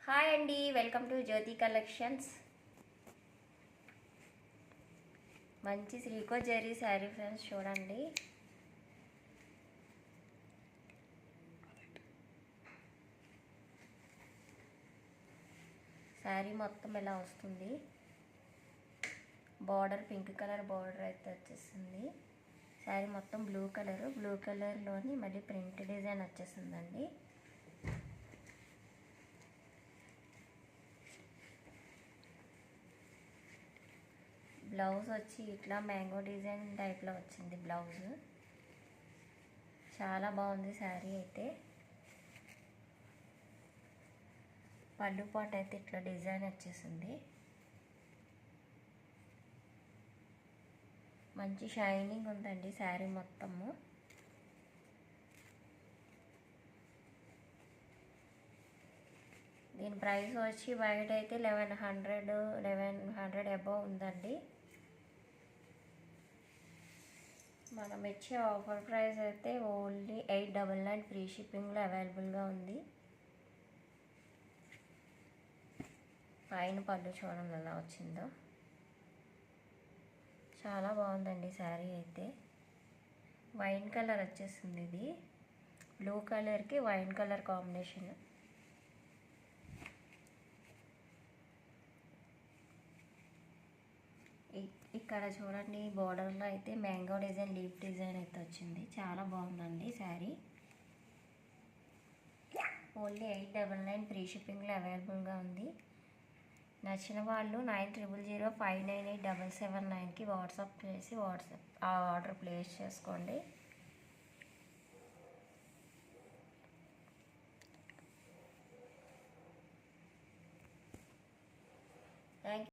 Hi అండి, welcome to Jyothi collections. మంచి శ్రీకో zari sari friends, చూడండి. శారీ మొత్తం ఇలా వస్తుంది. బార్డర్ పింక్ కలర్ బార్డర్ అయితే వచ్చేసింది. శారీ మొత్తం బ్లూ కలర్లోని మళ్ళీ ప్రింట్ డిజైన్ వచ్చేసిందండి. బ్లౌజ్ వచ్చి ఇట్లా మ్యాంగో డిజైన్ టైప్లో వచ్చింది బ్లౌజ్. చాలా బాగుంది శారీ అయితే. పళ్ళు పాటు అయితే ఇట్లా డిజైన్ వచ్చేసింది. మంచి షైనింగ్ ఉందండి శారీ మొత్తము. దీని ప్రైస్ వచ్చి బయట అయితే 1100 అబవ్ ఉందండి. మనం ఇచ్చే ఆఫర్ ప్రైస్ అయితే ఓన్లీ 899 ఫ్రీ షిప్పింగ్లో అవైలబుల్గా ఉంది. పైన పళ్ళు చూడండి ఎలా వచ్చిందో. చాలా బాగుందండి శారీ అయితే. వైన్ కలర్ వచ్చేసింది. ఇది బ్లూ కలర్కి వైన్ కలర్ కాంబినేషన్. ఇక్కడ చూడండి, బోర్డర్లో అయితే మ్యాంగో డిజైన్, లీఫ్ డిజైన్ అయితే వచ్చింది. చాలా బాగుందండి శారీ. ఓన్లీ 899 ఫ్రీ షిప్పింగ్లో అవైలబుల్గా ఉంది. నచ్చిన వాళ్ళు 900059887779కి వాట్సాప్ చేసి ఆ ఆర్డర్ ప్లేస్ చేసుకోండి.